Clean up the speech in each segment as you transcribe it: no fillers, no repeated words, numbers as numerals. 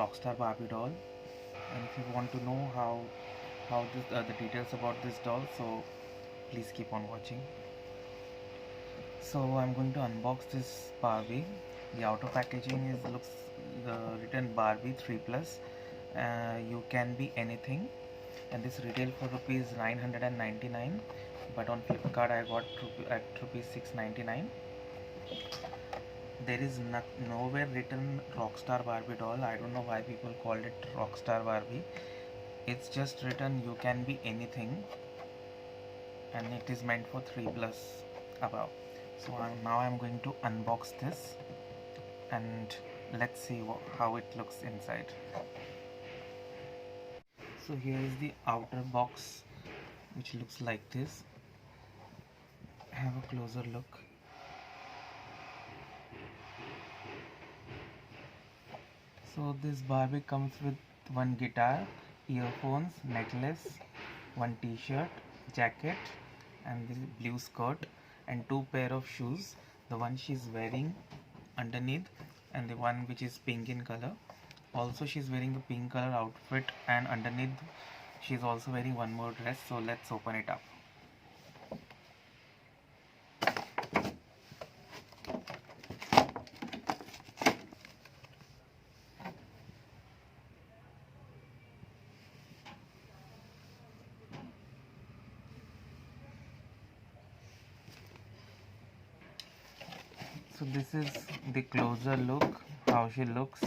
Rockstar Barbie doll, and if you want to know how the details about this doll, so please keep on watching. So I'm going to unbox this Barbie. The outer packaging is looks written Barbie 3 plus. You can be anything, and this retail for rupees 999, but on Flipkart I got at rupees 699. There is nowhere written Rockstar Barbie doll. I don't know why people called it Rockstar Barbie. It's just written you can be anything, and it is meant for 3 plus above. So now I'm going to unbox this, and let's see how it looks inside. So here is the outer box, which looks like this. Have a closer look. So this Barbie comes with one guitar, earphones, necklace, one t-shirt, jacket, and this blue skirt, and two pair of shoes. The one she's wearing underneath, and the one which is pink in color. Also she's wearing the pink color outfit, and underneath she's also wearing one more dress. So let's open it up. So this is the closer look, how she looks.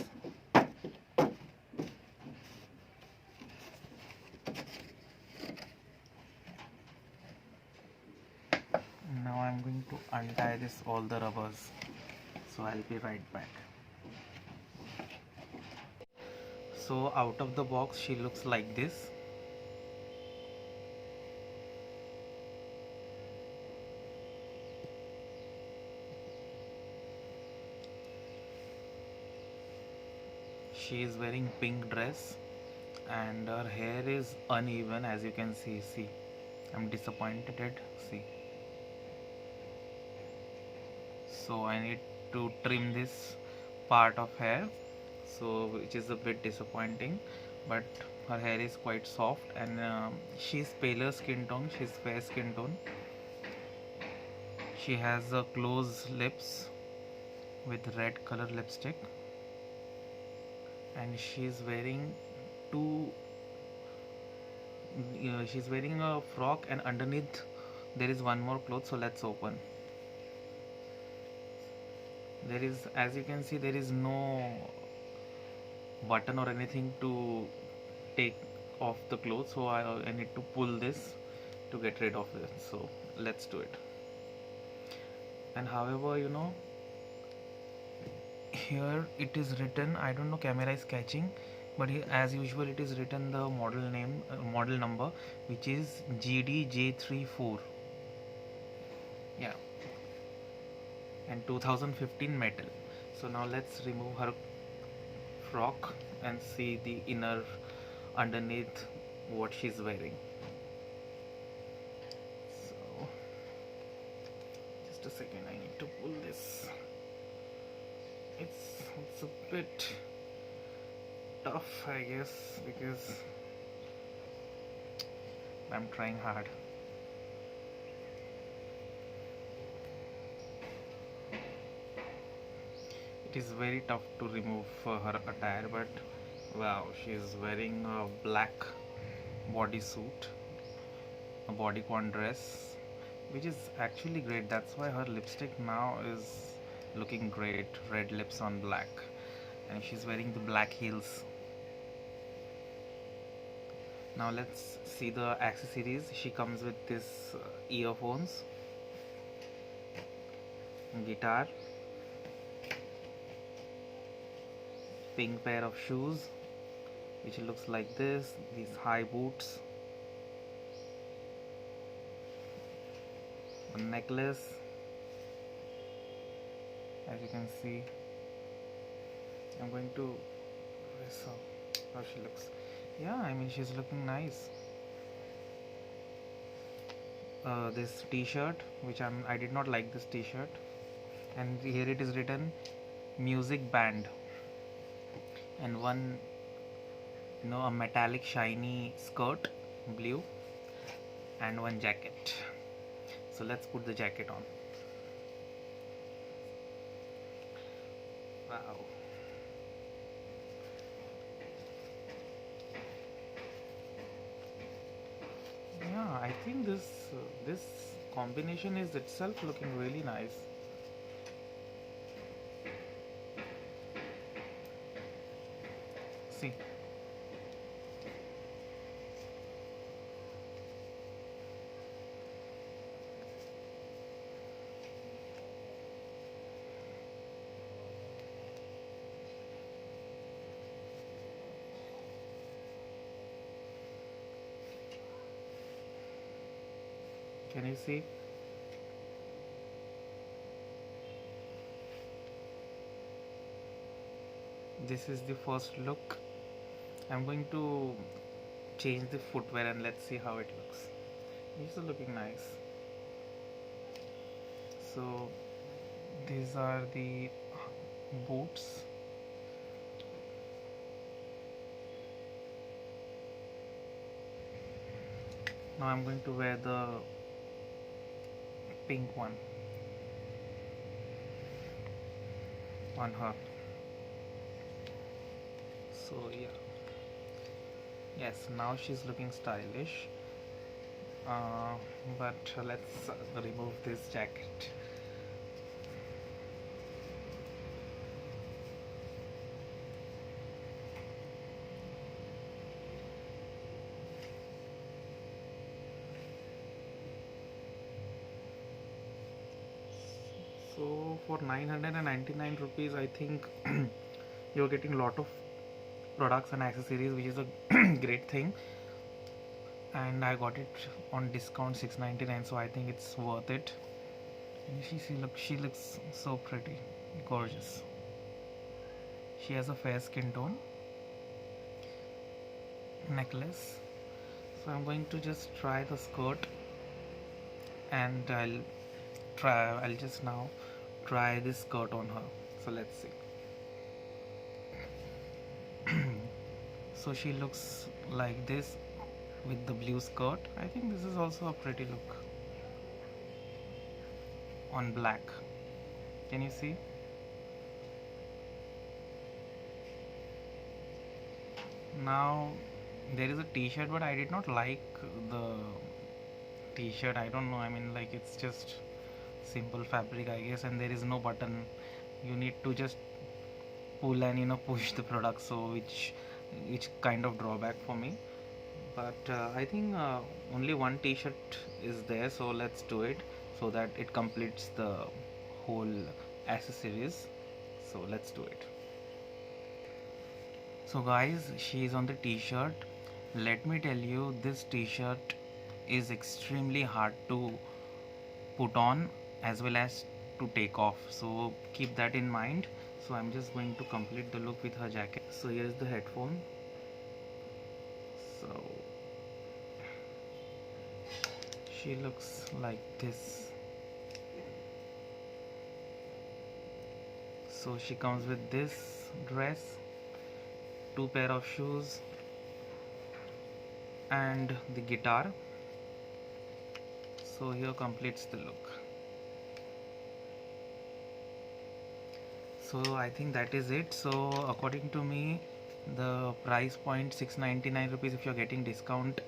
Now I'm going to untie this all the rubbers. So I'll be right back. So out of the box she looks like this. She is wearing pink dress, and her hair is uneven, as you can see. I'm disappointed. See, so I need to trim this part of hair, so which is a bit disappointing, but her hair is quite soft, and she's paler skin tone, she's fair skin tone. She has a closed lips with red color lipstick, and she's wearing she's wearing a frock, and underneath there is one more cloth. So let's open. There is, as you can see, there is no button or anything to take off the clothes, so I need to pull this to get rid of it. So let's do it. And however, here it is written, I don't know, camera is catching, but here, as usual, it is written the model name, model number, which is GDJ34. Yeah, and 2015 metal. So now let's remove her frock and see the inner underneath what she's wearing. So just a second, I need to pull this. It's a bit tough, I guess, because I'm trying hard. It is very tough to remove her attire, but wow, she is wearing a black bodysuit, a bodycon dress, which is actually great. That's why her lipstick now is looking great, red lips on black, and she's wearing the black heels. Now let's see the accessories. She comes with this earphones, guitar, pink pair of shoes, which looks like this, these high boots, a necklace, as you can see. I'm going to so how she looks. Yeah, I mean, she's looking nice. This t-shirt, which I did not like this t-shirt, and here it is written music band, and one a metallic shiny skirt, blue, and one jacket. So let's put the jacket on. Wow. Yeah, I think this combination is itself looking really nice. See. Can you see? This is the first look. I'm going to change the footwear and let's see how it looks. These are looking nice. So these are the boots. Now I'm going to wear the pink one on her. So yeah, yes, now she's looking stylish. But let's remove this jacket. So for 999 rupees, I think you're getting a lot of products and accessories, which is a great thing. And I got it on discount 699, so I think it's worth it. And she looks so pretty, gorgeous. She has a fair skin tone. Necklace. So I'm going to just try the skirt, and I'll just now try this skirt on her. So let's see. So she looks like this with the blue skirt. I think this is also a pretty look on black. Can you see? Now there is a t-shirt, but I did not like the t-shirt. I don't know, I mean, like, it's just simple fabric, I guess, and there is no button. You need to just pull and push the product, so which kind of drawback for me. But I think only one t-shirt is there, so let's do it so that it completes the whole accessories. So let's do it. So guys, she is on the t-shirt. Let me tell you, this t-shirt is extremely hard to put on as well as to take off, so keep that in mind. So I'm just going to complete the look with her jacket. So here's the headphone. So she looks like this. So she comes with this dress, 2 pair of shoes, and the guitar. So here completes the look. So I think that is it. So according to me, the price point 699 rupees if you're getting discount,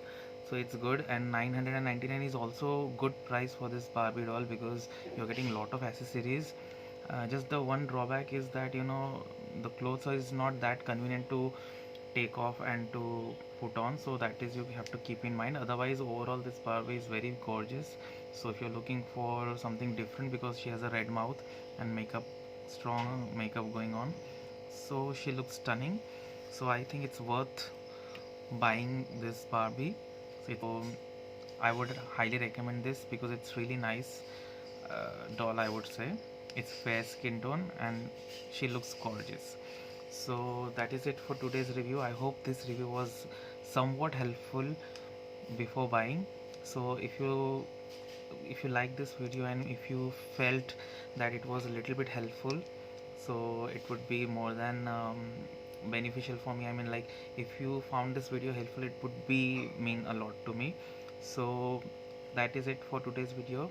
so it's good. And 999 is also good price for this Barbie doll because you're getting a lot of accessories. Just the one drawback is that the clothes is not that convenient to take off and to put on, so that is you have to keep in mind. Otherwise, overall this Barbie is very gorgeous. So if you're looking for something different, because she has a red mouth and strong makeup going on, so she looks stunning. So I think it's worth buying this Barbie. So I would highly recommend this because it's really nice doll, I would say. It's fair skin tone and she looks gorgeous. So that is it for today's review. I hope this review was somewhat helpful before buying. So if you like this video and if you felt that it was a little bit helpful, so it would be more than beneficial for me. I mean, like, if you found this video helpful, it would be mean a lot to me. So that is it for today's video.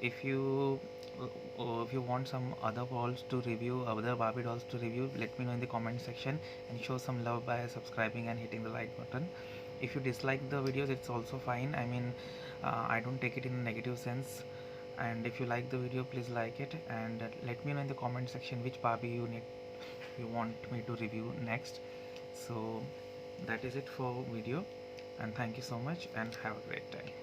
If you if you want some other dolls to review, other Barbie dolls to review, let me know in the comment section, and show some love by subscribing and hitting the like button. If you dislike the videos, it's also fine. I mean, I don't take it in a negative sense. And if you like the video, please like it, and let me know in the comment section which Barbie you want me to review next. So that is it for video, and thank you so much, and have a great time.